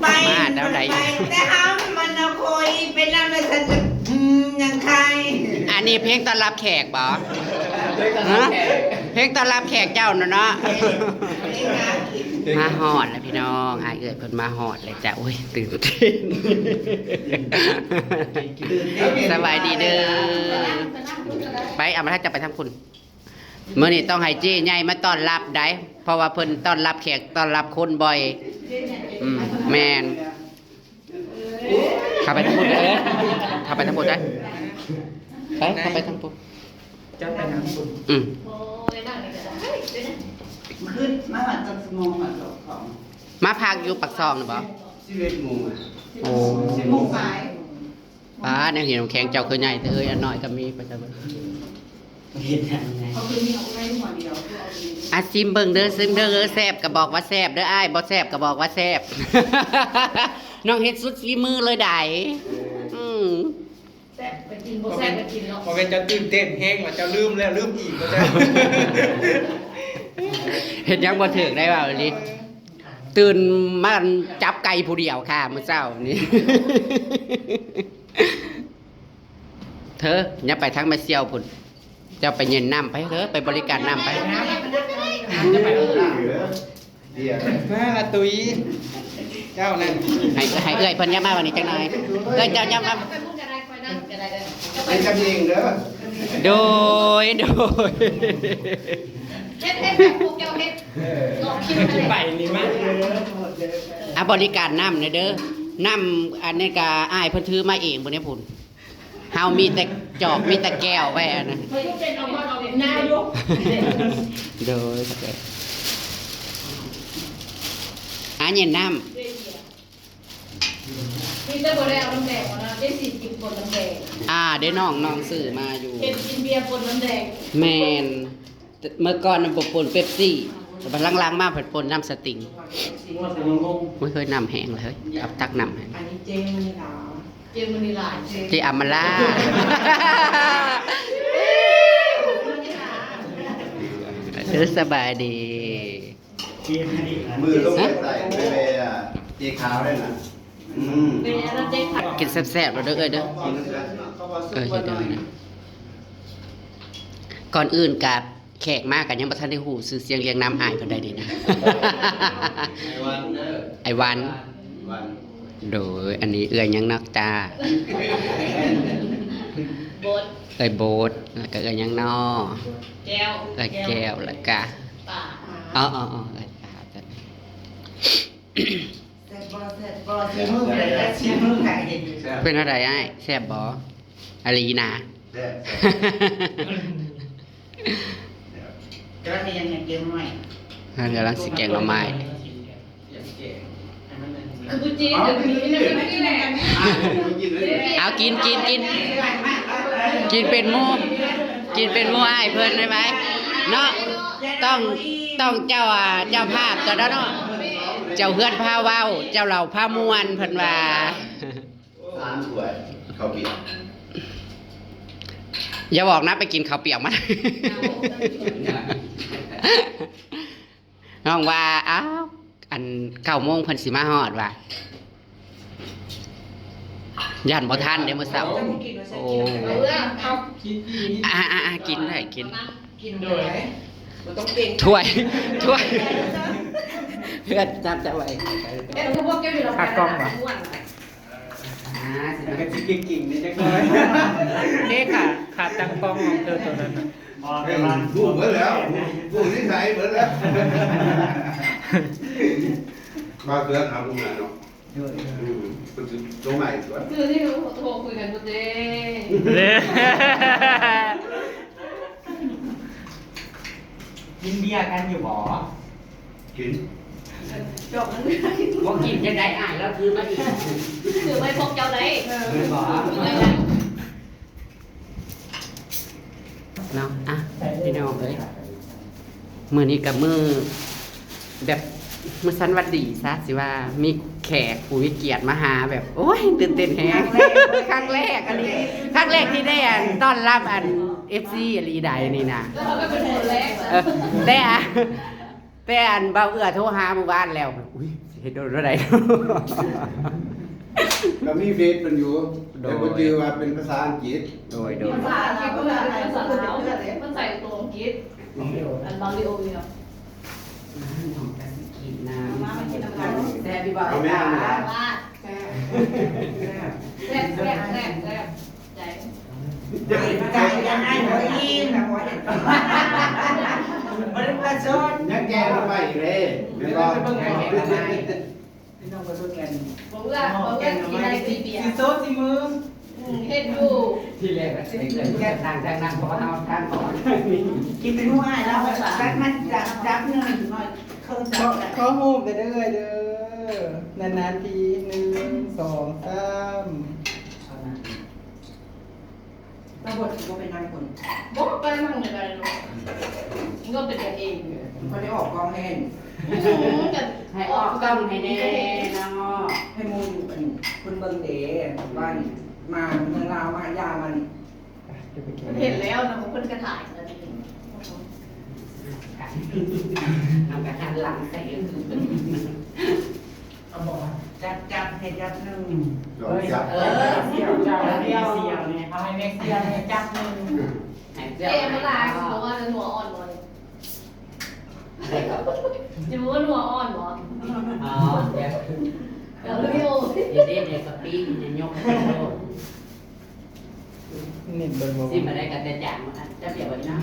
ไป มาแล้วใด ไปแต่เฮามันเอาโคยเป็นน้ำเลยฉันจะยังใคร อันนี้เพลงต้อนรับแขกบ่ฮะเพลงต้อนรับแขกเจ้าเนาะมาหอดแล้วพี่น้องอายเอิดเพิ่นมาหอดเลยจ้ะโอ้ยตื่นเต้นสบายดีเด้อไปเอามาถ้าจะไปทำคุณเมื่อนี้ต้องให้เจ้ใหญ่มาต้อนรับได้เพราะว่าเพิ่นต้อนรับแขกต้อนรับคนบ่อยแมนเข้าไปทำบุญเลยเข้าไปทำบุญได้ไปเข้าไปทำบุญ จะไปทำบุญ ขึ้นมาหันจังสมองมาหลอกของ มาพักอยู่ปักซองหรือเปล่า 11 โมง โอ้ 10 โมงสาย ป้าเนี่ยเห็นน้ำแข็งเจ้าคือใหญ่แต่เอ้ยอันน้อยก็มีประจำ เขาคือมีเอาไว้หัวเดียวคือเอาดี อาซิมเบิ่งเด้อซิมเด้อแซ่บก็บอกว่าแซ่บเด้ออ้ายบ่แซ่บก็บอกว่าแซ่บ น้องเฮ็ดสุดฝีมือเลยได้ม แซ่บไปกินบ่แซ่บไปกินเนาะ พอเป็นจะตื่นเต้นแห้งว่าจะลืมแล้วลืมอีกก็จะ เฮ็ดยังบ่ถึกได้ว่าลิตื่นมาจับไก่ผู้เดียวค่ะมื้อเช้านี้ เธออย่าไปทางมาเซียวพุ่นเจ้าไปเย็นน้ำไปเถอะไปบริการน้ำไป จะไปมาละตุ้ยเจ้านั่น ให้เอ้ยเพิ่นย่ามาวันนี้จังหน่อยเอ้ยเจ้าย่ามา ไปพูดกันได้คอยนั่งกันได้เด้อ ไปกันเองเด้อ โดย เฮ็ดแบบพวกเจ้าเฮ็ดลองคิดไป ไปนี่มั้ย บริการน้ำเด้อน้ำอันนี้ก็อ้ายเพิ่นถือมาเองบ่ได้พุ่นเฮามีแต่จอกมีแต่แก้วไว้อันนั้น เฮ้ยเป็นเอามาเอาแบบหน้าอยู่ โดยเย็นน้ำ พี่จะบ่ได้เอาน้ำแดงมานะได้สิกินปนน้ำแดง เด้น้องซื้อมาอยู่ เฮ็ดกินเบียร์ปนน้ำแดง แมนเมื่อก่อนน่ะบ่ปนเป๊ปซี่แต่บัดหลังๆมาเพิ่นปนน้ำสติงไม่เคยน้ำแห้งเลยเอาตักน้ำให้ อันนี้เจมันนี่หรอ เจมมันนี่หลาย เจอามาล่าเธอสบายดี มือต้องไปใส่ไปเลยอ่ะตีขาวได้นะเป็นอะไรเจ๊ผัด กินแซ่บๆเราเด้อเอ้ยเด้อ กินแล้ว เดี๋ยวนะก่อนอื่นกับแขกมากกันยังบ่ทันได้ฮู้ชื่อเสียงเรียงนามอ้ายเพิ่นได้ดีนะ ไอ้วันเด้อ ไอ้วัน วัน โดยอันนี้เอื้อยยังนักจ้า บด เอ้ยโบสแล้วก็เอื้อยยังนอ แก้ว เอ้ยแก้วแล้วก็ ป่า อ๋อเอ้ยปลาจ้ะ แซ่บบ่เสียมือเลยเสียมือไก่ เป็นอะไรอ้ายแซ่บบ่อะลีนะ แซ่บ กระเทียมเนี่ยเก็บไว้ เดี๋ยวลังสิแกงหน่อไม้ คือบุจีเดี๋ยวมีนี่แหละ เอากินกินเป็นหมูอ้ายเพิ่นได้ไหมเนาะต้องเจ้าเจ้าภาพตัวเนาะเจ้าเฮือนพาเว้าเจ้าเหล่าพามวนเพิ่นว่า สามถ้วยข้าวเปียก อย่าบอกนะไปกินข้าวเปียกมาน้องว่าอ้าวอัน9 โมงเพิ่นสิมาฮอดว่ะย่านบ่ทันเด้มื้อเช้าโอ้ เอาเรื่องเอา กินได้กิน กินเลยบ่ต้องเป็น ถ้วยเพื่อนจำจะไว้ เอ๊ะพวกเจ้าอยู่เราไปกล้องป่ะ กันสิเก่งๆนี่จังเลยนี่ค่ะขาดตังกล้องของเธอตัวนั้น บุ้งเหมือนแล้วบุ้งที่ไหนเหมือนแล้วมาเกินเอาบุ้งมาเนาะคุณจะตรงไหนสวน คือที่เราโทรคุยกันบุเจ้ กินเบียร์กันอยู่หรอ กิน จบมัน บ่กินจะได้อ่านแล้วคือมาอีก ถือไปพกเจ้าได้ บ่เนาะพี่น้องเอ้ยมื้อนี้กับมื้อแบบมื้อสันวัดดีซะสิว่ามีแขกผู้มีเกียรติมาหาแบบโอ้ยตื่นเต้นแฮงครั้งแรกอันนี้ครั้งแรกที่ได้ต้อนรับFC อลีใดนี่นะ แล้วเขาก็เป็นคนแรก แต่อันเบาเอื้อโทรหาหมู่บ้านแล้วอุ้ยสิ เฮ็ดโดนอะไร ก็มีเฟซมันอยู่แต่บ่ชื่อว่าเป็นภาษาอังกฤษ โดย ภาษาอังกฤษก็แบบภาษาลาวมันใส่ตัวอังกฤษอันบางลีโอเนี่ย น้องกะสิกินน้ำ มากินน้ำกัน แซ่บพี่บ่าว เอาแม่เอาแม่ ว่าแซ่บใจ ใจยังไงหัวอิ่มนะหัวเห็นมันเป็นประชด ยังแกลงไปอีกเลยแม่นบ่ ผมว่ากินอะไรตีเปีย สีโซสีมือ เฮ็ดอยู่ ที่แรกอะเกิดแค่ทางนั้นเพราะว่าเอาทางก่อน กินเป็นหัวแล้วรักมันจับเงินหน่อยเครื่องจับ ข้อมูลเด้อเด้อนานๆที1 2 3 ระบบก็เป็นนางคน บอกไปมั่งเลยไปเลยก็เป็นกันเอง เขาได้ออกกองแห้ง ให้ออกกล้องให้แน่น้องอ้อ ให้มูอยู่เป็นคุณเบิงเด๋บ้านมาเมืองลาวมายามัน เห็นแล้วนะมันคนกระถ่ายนั่นเอง น้องกะหันหลังใส่คือเป็น เอาบอกจับให้จับหนึ่ง ลองจับ เสี่ยวเจ้าเสี่ยวเนี่ยเอาให้แม็กเสี่ยวให้จับหนึ่ง ให้ เจ๊มาลาเพราะว่าหนัวอ่อนเลยจะรู้ว่าหนัวอ่อนเหรอ อ๋อเดี๋ยว เดี๋ยวพี่โอ เดี๋ยวเดี๋ยวสปีกจะยกให้โลด เน็ตเบิ่งบ่ ซิมาได้กันแต่จางมันจะเปรียบไว้นะ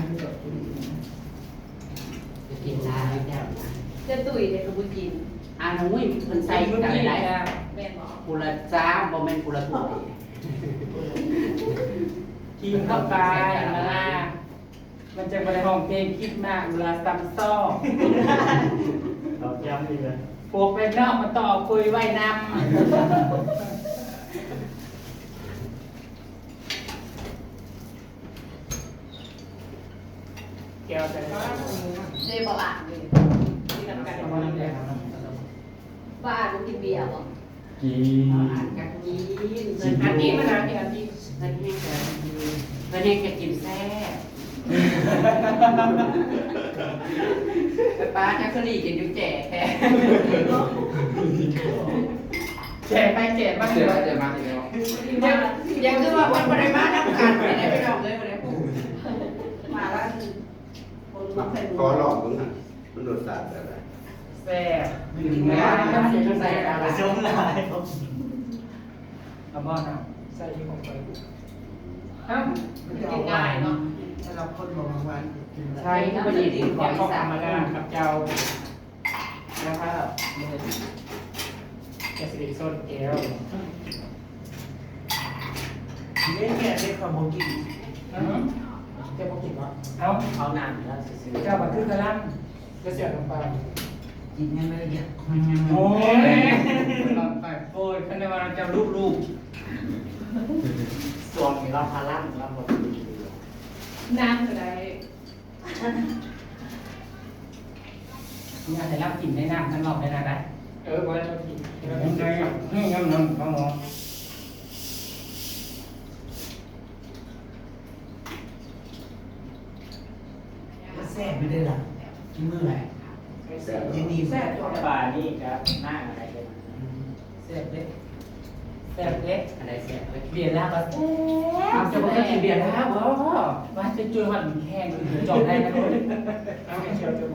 จะกินน้ำให้เจ้านะ จะตุ๋ยเนี่ยกระบุกิน หนุ่ยมันใส่กันได้ แม่หมอ กุละจ้าบ่แม่นกุละถ้วย กินเข้าไปมาล่ามันจะมาในห้องเพลงคิดมากเวลาซัมซ้อเราย้ำดีเลยพวกเป็นนอกมาต่อคุยไว้นำเกี่ยวแต่ก็ เจ๊บะเลยที่ทำกัน เอามาน้ำแดง บ้ากูกินเบียร์ป่ะ กิน อ่านกันกินอันนี้มันอันนี้อันนี้อันนี้อันนี้ก็กินแซ่บป้าแค่คนนี้กินอยู่แจ่แท้ แจกไปแจกมา เดี๋ยวจะมาทีเดียว ยังคือว่าคนบริมาทำกันไม่ได้ไปดอกเลยไม่ได้พูด มาแล้วคนมาเป็น ขอลองมึงอ่ะมันรสชาติแบบไหน แซ่บ ถึงแม้ว่าจะใส่อะไร จมลายเอาบ้อนเอาใส่ที่ของไปเอ้า กินง่ายเนาะ สำหรับคนบอกบางวัน ใช่ที่ประเดี๋ยว ข ข อ อง ข้าว สาม มา มา แล้ว แล้ว กับเจ้านะครับแกสิริโซนเอล เล่นเนี่ยเล่นความโมกิน เจ้าพวกกินวะเอ้า เอาน้ำแล้วซื้อ เจ้าบัตรคือกระลังจะเสียลงไป กินยังไงเนี่ย โอ้ยลงไปโอ้ยคันในวันเราจะรูป ส่วนเราพาลั่นเราหมด น้ำอะไร งานแต่รับกินในน้ำทั้งรอบได้นะได้ไว้เรากินเรากินได้ครับงั้นน้ำน้อง แซ่บไม่ได้หรอกินมือไหนยังดีแซ่บตัว ป่านี่ครับหน้าอะไรกันแซ่บเล็กแซ่บเล็ก อะไรเสียไป เบียร์แล้วก็เอาจะมากินเบียร์แล้วเหรอว่าจะจุยมันแห้งจบได้นะคุณเอาไม่เชียวจะ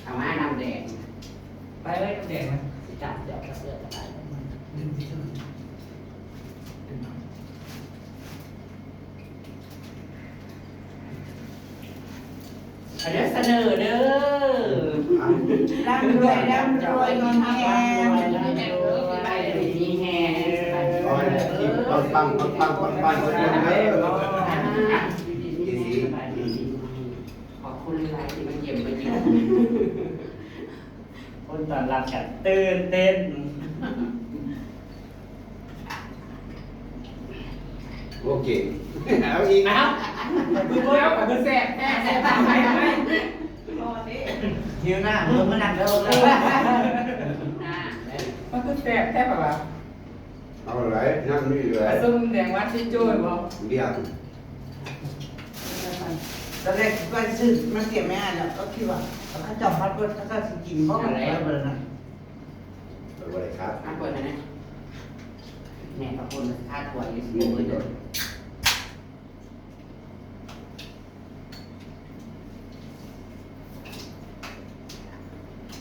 เอามาน้ำแดง ไปเลยเด็กนะ จับเดี๋ยวเสื้อจะไป เดี๋ยวเสนอเด้อ ร่ำรวยร่ำรวยเงินแห้ง ไปดีแฮ เอาไปกินปังปังเด้อ ขอบคุณหลายที่มาเยี่ยมมาเยี่ยม คนตอนรับกันตื่นเต้น โอเคเอาอีก อ้าวคือเล้วคือแซ่บแซ่บแซ่บไปไป หิวหน้าเริ่มมานั่งแล้ว หน้า มันคือแซ่บแซ่บแบบว่า เอาอะไรนั่งนี่เลย ซุ่มแดงวัดที่จุ้ยบอก เบี้ย ตอนแรกก็ซื้อมาเก็บแม่แล้วก็คิดว่าเขาจับพัดเบิร์ดเขาก็กินเพราะอะไรเบิร์ดนะ บริการ อ่ะเปิดนะแม่ขอบคุณค่าถั่วอยู่สิบมื้อเด้อ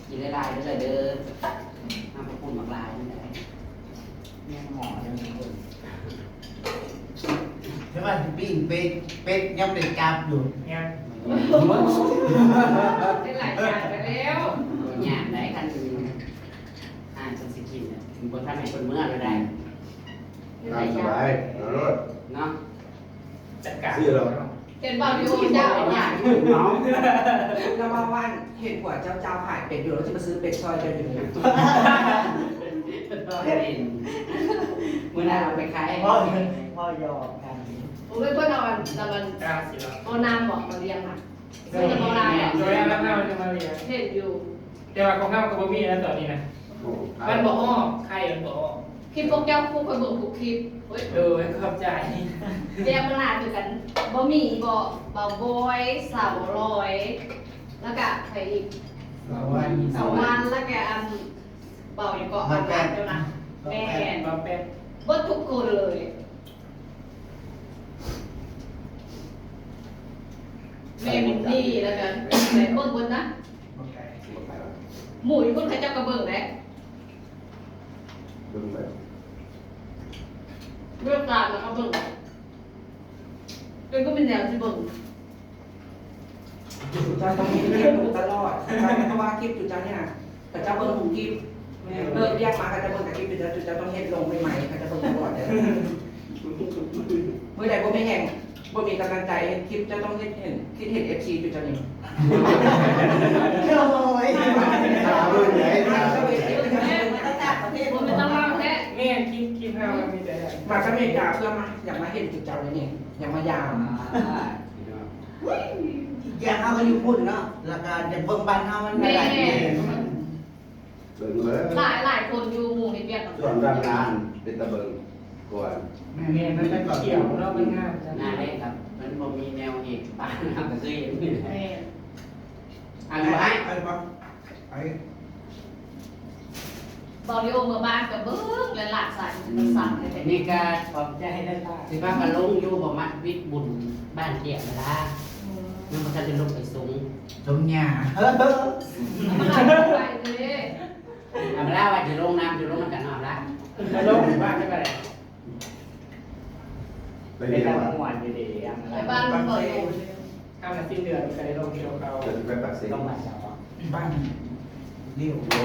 กินได้ลายได้เลยเด้อน้ำขอบคุณหมักลายนี่แหละ แม่หมอจะมีคน ใช่ป่ะปิ้งเป็ดยังเป็นจับอยู่ เนี่ย ได้หลายอย่างไปแล้ว เนี่ยได้คันจนสิกินเนี่ยบนท่านไหนคนเมื่อเราได้ ตามสบายนะรถ เนาะ จัดการ ซื้อเรา เห็นบ่าวอยู่เจ้า เป็นอ อ่ะ ย่างเนาะ แล้วว่าวันเห็นหัวเจ้าขายเป็ดอยู่แล้วจะมาซื้อเป็ดซอยเจ้าอยู่เนี่ย มื่อหน้าเราไปขาย พ่อยอมกัน ผมเป็นคนนอนแต่มัน กล้าสิแล้ว เอาน้ำบอกมาเรียงอ่ะไม่จะเอาน้ำบอก โดยแล้วน้ามันจะมาเรียน เห็นอยู่ แต่ว่าของข้าวกับบ่มีแล้วตอนนี้นะมันบ่อ้อใครมันบ่อ้อ คลิปพวกเจ้าคู่กับเบิร์ทุกคลิปเฮ้ย เออขอบใจ เรียงมาหลายเหมือนกันบ่มีบ่เบาบอยสาวลอย แล้วก็ใครอีกสาววันแล้วก็อันเบาอย่างเกาะอันนั้นเจ้านะแม่ มาแป๊บ เบิดทุกคนเลยแม่มินนี่แล้วกันแต่เบิ้งบนนะหมูอยู่บนใครเจ้ากระเบิ้งแหละ ดึงไป เรื่องการแล้วก็เบิ้งเป็นก็เป็นแนวที่เบิ้ง จุดเจ้าต้องมีคลิปอยู่ตลอดเพราะว่าคลิปจุดเจ้าเนี่ยแต่เจ้าเบิ้งหูคลิปเลิกเรียกมาก็จะเบิ้งแต่คลิปจุดเจ้าต้องเฮ็ดลงใหม่ๆก็จะเบิ้งตลอดเลยเมื่อใดบ่ไม่แห้งบ่มีกำลังใจคลิปจะต้องเฮ็ดเห็นคิดเห็น FC จุดเจ้านี่โอ้ย ตาด้วยไหนตา ก็ ด้ ไป วยไหน เฮ็ดกันต่างประเทศ ผมไม่ต้องเล่าแท้ แม่คิดข้าวมันมีแต่ มาอเมริกาเพื่อมาอยากมาเห็นจุดเจ้าเลยนี่อยากมายาม อยากเอากันอยู่พุ่นเนาะแล้วก็จะเบิ่งบ้านเฮามันไม่ แม่ ได้ เบิ่งเลย หลายคนอยู่หมู่ในเบียด ส่วนด้านงานเป็นตะเบิงก่อน แม่มันจะเขียวแล้วมันง่ายจัง หน้าเล็กครับ มันบ่มีแนวเหตุบ้านเราก็คือเห็นนี่แหละ แม่ อ่านไว้ ไอ้ปั๊บไอ้ บอลิโอเมื่อบ้านกับเบิ้งและหลากสายมันสั่นเลยแต่ นี่ก็ ขอบใจได้ล่ะ สิว่ามาลงอยู่บ่มัดวิทย์บุญบ้านเกียรติเวลายังบ่ทันได้ลงไปสูง สมญา มันหลายไปเลย เอามาแล้วว่าจะลงน้ำจะลงน้ำกันเอาละ จะลงบ้านได้ไปไหน ไปเรียนมา ไปบ้านมันเปิดอยู่ ข้าวมาสิ้นเดือนไปลงที่เรา จะไปปักเสียง ต้องมาเช้า บ้านเลี้ยว โอ้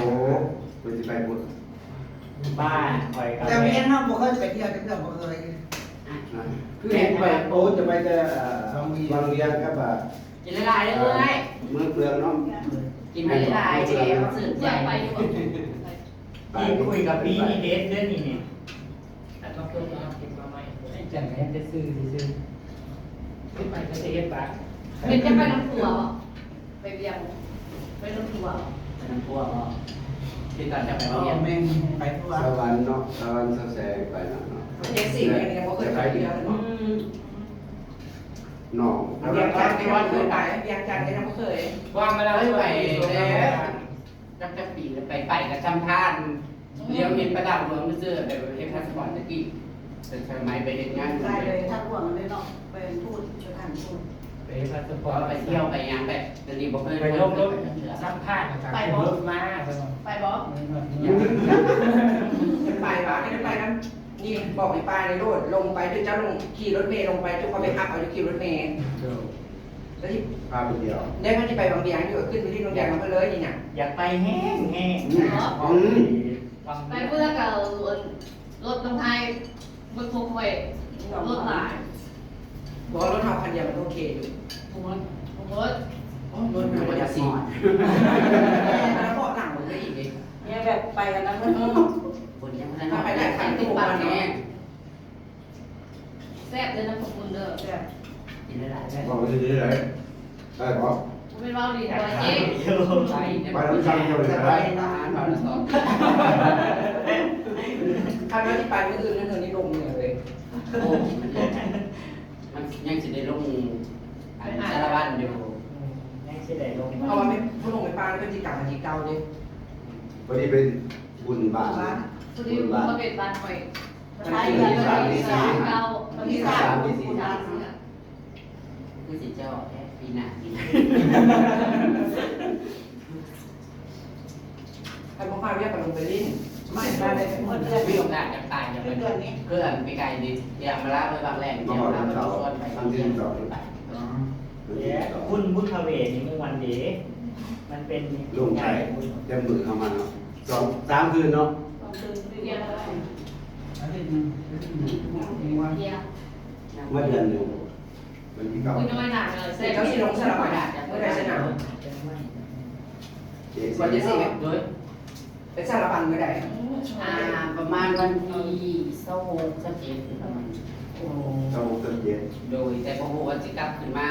ไปจะไปบุญ บ้านคอยกัน แต่เมียนเฮาบ่เคยไปเที่ยวจังซี่บ่เคย คือเห็นไปโอ้จะไปจะบางเรียนครับว่า กินหลายๆเลย เมืองเปลืองเนาะ กินไม่หลายๆเจ๊สื่อ อ ใจ ยากไปอยู่ คุยกับพี่เดทเรื่องนี้นี่แต่ต้องเพิ่มมาเก็บมาใหม่ไอ้จันแม่จะซื้อขึ้นไปก็จะเฮ็ดบ้าน เป็นจะไปน้ำถั่วไปเบียงไปน้ำถั่ว น้ำพวกที่ตอนจะไป เอา เรียน แม่งไปทั่ว สวรรค์เนาะสวรรค์แสงไปเนาะ เด็กสี่เนี่ยเขาเคยไปเที่ยวเนาะ น้อง เวียงจันทร์ก็เคยไปเวียงจันทร์ก็ยังไม่เคย ว่างมาแล้ว ไม่ไหว แล้ แล้วจับปีไปกับจำพานเลี้ยวเห็นประดับหลวงไม่เจอแบบเห็นพาสปอร์ตตะกี้แต่ทำไมไปเห็นงาน ได้เลยถ้าร่วงเลยเนาะเป็นพูดช่วยกันพูด ไปพาสป พ อ อ ร์ต ไปเที่ยวไปยังแบบจะรีบบอกเพื่อน ไปลงสัมภาษณ์นะครับรถมา ไปบอส ไปบ้านไม่ได้ไปนั้นนี่บอกให้ไปในรถลงไปจุดเจ้าลงขี่รถเมล์ลงไปจุดเขาไปอัพเอาอยู่ขี่รถเมล์แล้วที่ พาไปเที่ยว ได้มันจะไปบางเบียงอยู่ขึ้นไปที่โรงแรมมันก็เลยนี่เนี่ย อยากไปแห้ง ไปเพื่อกับรถน้ำไทยรถทุกเวทรถหลาย บอกรถเฮาคันเดียวมันโอเคอยู่ รถ รถมันจะสีแล้วก็หลังมันก็อีกเลย เนี่ยแบบไปกันนะเพิ่น คนยังไม่ได้ไปได้ขันติดปากแน่ แซ่บเลยนะขอบคุณเด้อ กินได้หลายแบบ บอกไปที่ไหนได้บอก ไม่เล่าดีตัวจริง ไปต้องสั่งเท่าไหร่ได้อาหารเราสอง คันว่าที่ไปเมื่อคืนนั่นเธอนี่ลงเลย โอ้มันยังจะได้ลงสารวัตรอยู่ ยังสิได้ลง เพราะว่าไม่ผู้ลงไปปลาแล้วเป็นที่กลับมาที่เก่าเลย พอดีเป็น บุญบาท พอดีผมมาเป็นบ้านคอย ใช้เงินที่สาม เก่า ที่สามที่สี่ คือสิเจ้าแค่ปีหน้า ไอ้พวกข้าวเรียกกันลงไปลิ้น ไม่ได้เลยหมดเดือน มีโอกาสจะตายจะเป็นเพื่อนไปไกลดิอย่ามาละไปบางแรงอย่ามาละไปส่วนไปบางเรื่องไป บุญพระเวทนี่มุ่งวันเดย์มันเป็น ลงไปเต็มมือเข้ามาเนาะ2-3 คืนเนาะ เรียนอะไร เดียว เมื่อเดือนหนึงมันที่เก่า คุยน้อยหนาเลย เสร็จแล้วสิลงสลับกันเมื่อไรสนาม เจ๊ วันที่ สิ 4 ด้วย เป็นสารพันก็ได้ ประมาณวันที่26-27ประมาณ เจ้าเกิดเย็น โดยแต่พอว่าจะกลับขึ้นมา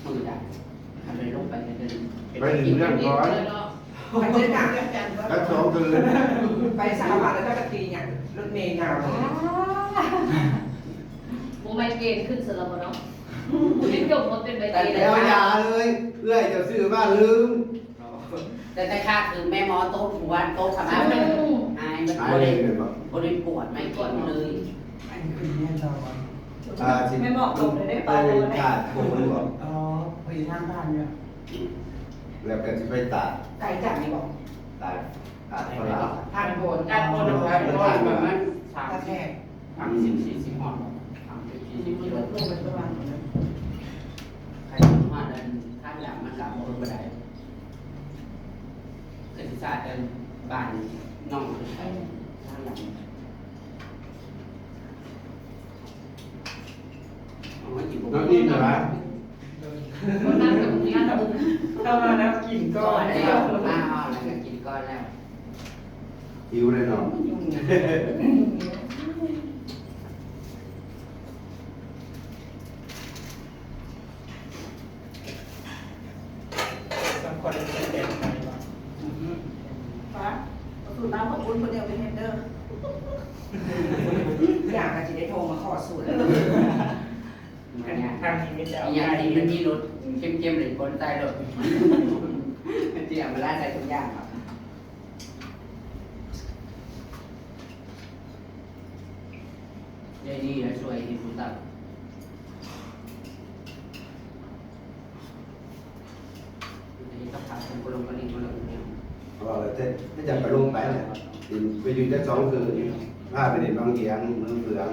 มือได้ทำเลยลงไปเดิน ไปถึงเรื่องร้อย ไปเจอหนัก แล้ว2 คืน ไปสารพันแล้วก็ตีเนี่ยรถเมย์ยาวเลย โมไมเกณฑ์ขึ้นสลับเนาะลิ้นจบมันเป็นใบ แต่ เตย แล้วยาเลยเอื้อยจะซื้อบ้านลืม แต่แต่ค่าคือแม่หมอโต๊ะหัวโต๊ะทำไมมันหายมัน หาย บ เล ริ ยเลยบอก บริปวดไม่ปวดเลย สิ ไม่เหมาะสมเลยได้ ไป ปลาเลย กาดโคนบอก อ๋อไปทางบ้านเนี่ย แล้วก็จะไปตาก ไก่จับนี่บอก ตากฝรั่ง ทานโบน การปวดประมาณ ตาแทก 30-40 หอด30-40 กิโล เรื่องมันประมาณนั้น ใครหอดนั้นข้างหลังมันหลังบนบันไดเกิดศาสตร์เดินบ้านน้องขึ้นไปข้างหลังเอาไว้กิน น้องนี่เหรอ คนนั่งกับนี้นั่งกับมึง เข้ามาแล้วกิน ก้ ก่ อ อน น แล้วมาเอาแล้วก็กินก้อนแล้ว หิวเลยเนาะ บางคนเป็นเด็กไปว่า ฟ้าสูตรน้ำของคุณคนเดียวเป็นเฮดเดอร์ อยากจะได้โทรมาขอสูตร ทางนี้ไม่จะเอา อย่าง ไก่ ที่มันมีรถเข้มๆหรือคนใต้รถที่เอามาล่าใจทุกอย่างครับยายนี่ช่วยที่ผู้ตัดนี่ต้องพาคนคนลงคนนี้คนลงเนี่ย บอกเลยถ้าจะไปลงไปเนี่ยไปอยู่ได้2 คืนพาไปเด่นบางเกียงเมืองเฟือง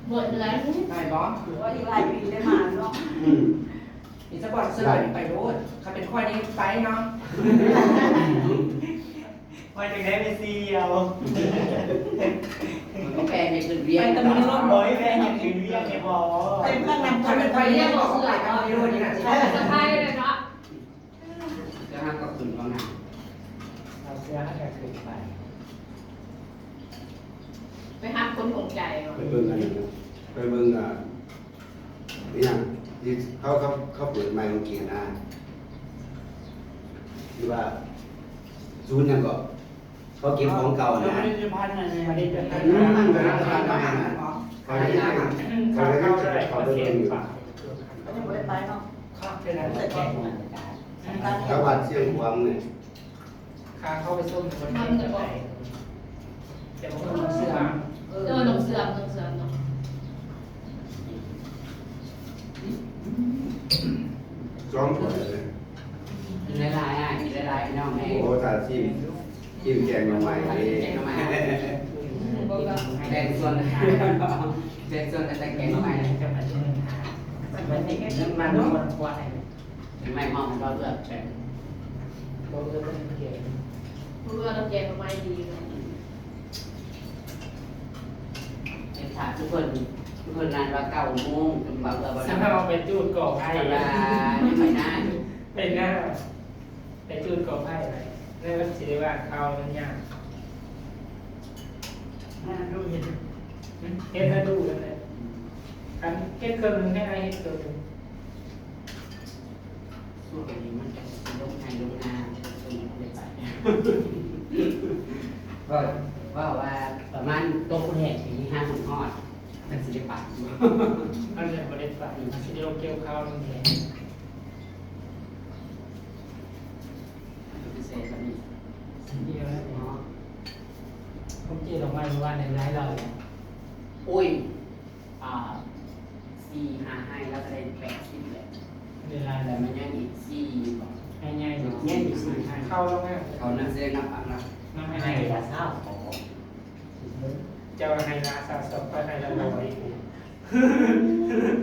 หมดเลย ได้บอส หรือว่าอีกหลายปีได้มาเนาะ อีสปอร์ตเสื้อไปโรดเขาเป็นข้อนี้ไปเนาะ มาจากไหนไปซีเอา มันก็แปลงในคืนเรียน ร้อยแม่ยังยืนเรียกไงบอ เต็มข้างใน เขาเป็นข้อนี้บอกเขาไปเอาโรดนี่นะ สะพายเลยเนาะ แล้วห้าก็คืนเขาหนัก เราเสื้อให้แกขึ้นไป ไปหักคนของใจเนาะ ไปเบิ่งกันนะไปเบิ่งนี่ยังที่เขาเปิดไมค์เมื่อกี้นะที่ว่าศูนย์ยังก็เขาเก็บของเก่านะ ไม่ได้พันอะไรไม่ได้เป็น เขาได้เขาได้เขาได้อยู่ ก็ยังไม่ได้ไปเนาะ ครับเป็นอะไร แต่ก็ เขาวัดเสียงหวงเนี่ย ข้าเข้าไปส้มคนไหนแต่ผมก็เสื้อ หนุ่มเสื่อมเนาะ 2 คนเลย กินหลายๆอ่ะกินหลายๆน้องแม่ โอ้ตาชิมแกงมาใหม่นี่ แดงส่วนแดงส่วนแต่แกงใหม่ จะมาเชิญหามันนี่แค่น้ำมันคนกว่า ไม่มองเราเลือกแต่ เราเลือกเป็นเกียรติ เพื่อเราแกงมาดีเลย เป็นถามทุกคนนานว่า9 โมงจนบางเออ ซึ่งถ้าเราไปจูดก่อไผ่ เวลาไม่ไปนาน เป็นหน้าไปจูดก่อไผ่อะไรในวันศิริวาเขามันยากดูเห็นเห็นแล้วดูกันเลยอันเก็บเครื่องนึงให้ไอ้เห็นตัวนึง ช่วงนี้มันจะลงไทยลงนาตรงนี้ไม่ไปว่าประมาณโต๊ะแรกที่5 คนฮอดมันสิได้ปะ อันนี้ประเด็นฝ่ายศิริวาเกี่ยวข้าวนี่แหละ พิเศษแบบนี้ เดียวแล้วเนาะผมเจอดอกไม้เมื่อวานในร้านเราเนี่ย อุ้ย4 5ให้แล้วก็ได้80เลย ในร้าน แต่ เรา มันยังอีก4ก่อน ให้ง่ายๆ ยังอีก4ให้ เข้าแล้วไง เขานั่นแสดงนับอันละ น้ำให้ง่ายอย่าเศร้าเจ้าให้ละสะสมก็ให้ละร้อย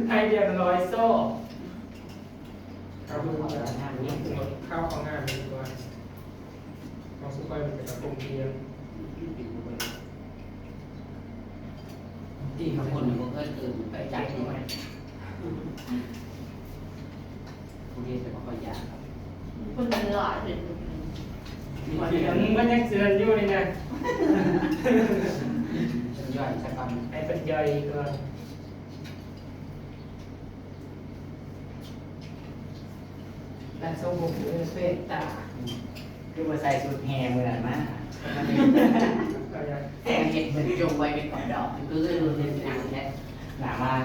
ให้เดียว100โซ่เอาดูว่าทางนี้เข้าของงานดีกว่าเอาซุปเปอร์เป็นกระปุกเดียว ที่บางคนมันก็ตื่นไปจ่ายที่ไหนพวกนี้แต่ก็ยาก คนเป็นหลายเลย มันยังเสือนอยู่นี่นะ ฉันย่อยสักคำ ไอ้เป็นย่อยก่อนแต่ทรงผมเฟสตาคือมาใส่ชุดแฮมเหมือนมาก แต่เห็ดมันจงไว้เป็นของดอกมันคือเป็นหนังแท้ หนามาก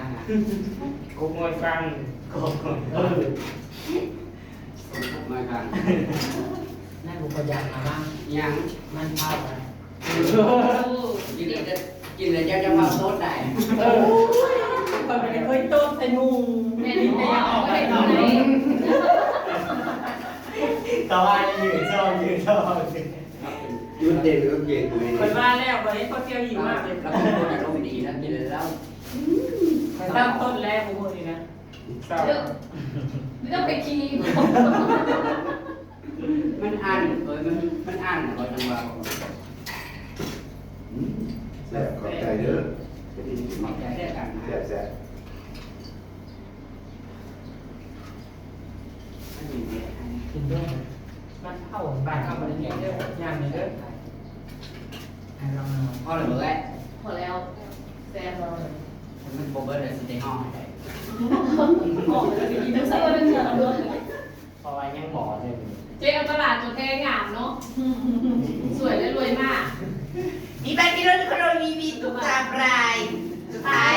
กุ๊กมวยฟังกุ๊กสมทบมากัน นั่นกูพยายามมาบ้าง ยัง มันเข้าไป กินแล้วจะมาโทษได้ มันไม่ได้เคยต้มใส่งู แม่นี่แต่ออกไม่ได้ตอนไหน ตะวันยืนซ่อยืนซ่อ ยืนเด่นก็เก่งตัวเอง คนมาแล้ววันนี้เขาเที่ยวหิวมากเลย แล้วก็คนอารมณ์ดีแล้วกินแล้ว มันตั้งต้นแล้วพวกนี้นะเศร้า ไม่ต้องไปขี่ มันอ่านมันอ่านอะไรจังหวะ แซ่บขอบใจเด้อ ขอบใจแค่กัน แซ่บแซ่บ กินด้วยมันเข้าบ้านเข้ามาเรื่อยๆย่างเรื่อยๆให้เรา พอเลยเมื่อ พอแล้วแซมเราเลย มันโบเบอร์เลยสิได้ห้องได้ ออกแล้วไปกินทั้งเสื้อทั้งเสื้อทั้งรถเลย พอไว้ยังหมอเลย เจ๊เอาตลาดตัวแท้งามเนาะสวยและรวยมาก มีบัตรที่รถขนมมีตุ๊กตาปลายสุดท้าย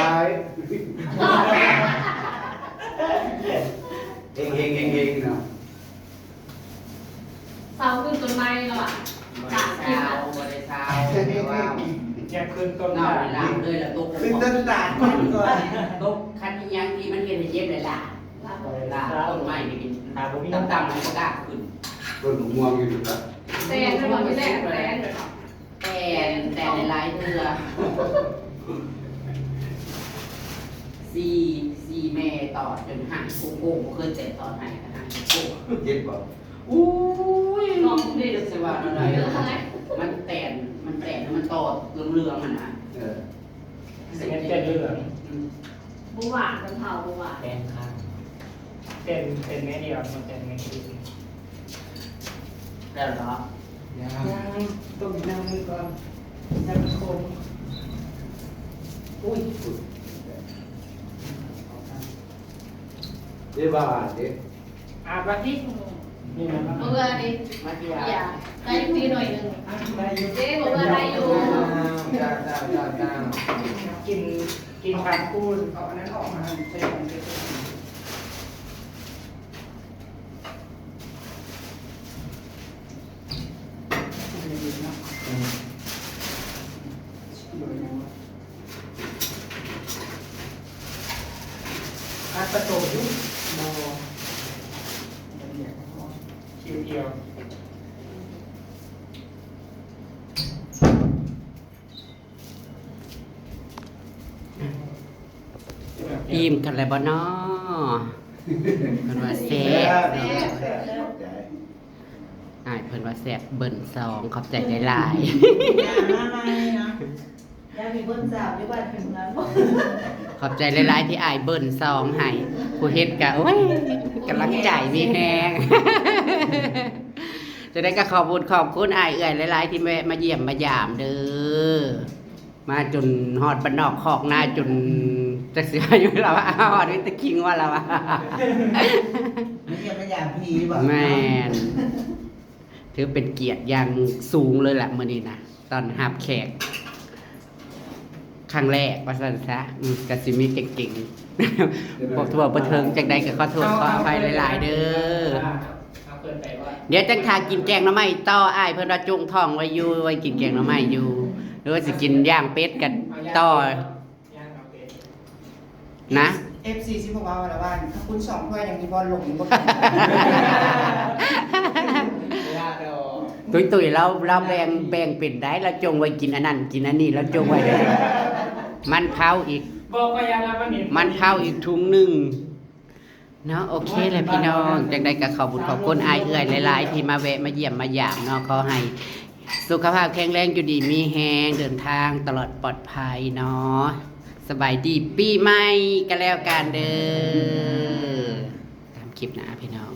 เฮงเนาะ เสาขึ้นต้นไม้แล้วอ่ะ บริษัทบริษัทแต่ว่า ยังคืนต้น นอกหลังเลยละตก ขึ้นต้นตาลมันก่อน ตกคันยังที่มันเห็นเย็บเลยล่ะล่ะต้นไม้นี่เป็น ตาบุ้ง ต่ำๆมันก็กล้าขึ้น ต้นหมูม่วงอยู่ถูกปะ แซนไม่บอกที่แรกแซนเลย แต่ในลายเรือซีแม่ต่อจนห่างโก้งเคยเตะตอนไหนกันห่างโก้ง เย็บบ่ อุ้ย ลองดิ จะสว่าอะไรมันแตนมันต่อเรื่องมันนะ เสียงเต้นเรื่อง บุหวานกันเผาบุหวาน แดงข้างเป็นแม่เดียวมันเป็นแม่ที่ แล้วเหรอ ยังต้องน้ำมือก่อนน้ำโคมอุ้ย เดี๋ยวบ้าเด็ก อาบัตินี่นะ เมื่อดิ มาที่ อย่าได้ทีหน่อยหนึ่ง ได้อยู่ เจ๊บอกว่าได้อยู่ กินผักคูณ เอาอันนั้นออกมาใช้ของเจ๊ อาประตูยุบโมเขียว อิ่มกันเลยบ่เนาะเพิ่นว่าแซ่บอ้ายเพิ่นว่าแซ่บเบิ่น2ขอบใจหลาย อย่ามาใหม่นะอย่ามีคนสาวด้วยว่าถึงนั้น ๆขอบใจหลายๆที่อ้ายเบิ่น2ให้ผู้เฮ็ดก็โอ้ยกำลังใจมีแฮง จะได้ก็ขอบคุณอ้ายเอื้อยหลายๆที่แวะมาเยี่ยมมายามเด้อมาจนฮอดบ้านนอกคอกนาจนจักสิว่าอยู่แล้วว่าฮอดวิตาคิงว่าแล้วว่า ไม่ใช่ไม่อยากพีบอก แม่นถือเป็นเกียรติอย่างสูงเลยแหละมื้อนี้นะตอนรับแขกครั้งแรกว่าซั่นซะก็สิมีเก่งๆ พวกทั่วบ่เทิงจังใดก็ขอโทษขออภัยหลายๆเด้อ เอาไป กินไปว่า เดี๋ยวจังทากินแกงหน่อไม้ต่ออ้ายเพิ่นว่าจุงท้องไว้อยู่ไว้กินแกงหน่อไม้อยู่หรือว่าสิกินย่างเป็ดกันต่อย่าง เอาเป็ด นะ FC สิบอกว่าวันละวันถ้าคุณ2ถ้วยยังมีบอลลงอยู่บ่ยาดอก ตุยเราแบ่งเป็นได้เราจงไว้กินอันนั้นกินอันนี้เราจงไว้ได้มันเผาอีก บอกว่ายังแล้วมันนี่ มันเผาอีกถุงหนึงเนาะโอเคเลยพี่น้องจังได้ก็ขอบคุณขอบคุณอายเอื้อยหลายๆที่มาแวะมาเยี่ยมมาหยามเนาะขอให้สุขภาพแข็งแรงอยู่ดีมีแฮงเดินทางตลอดปลอดภัยเนาะสบายดีปีใหม่กันแล้วกันเด้อตามคลิปนะพี่น้อง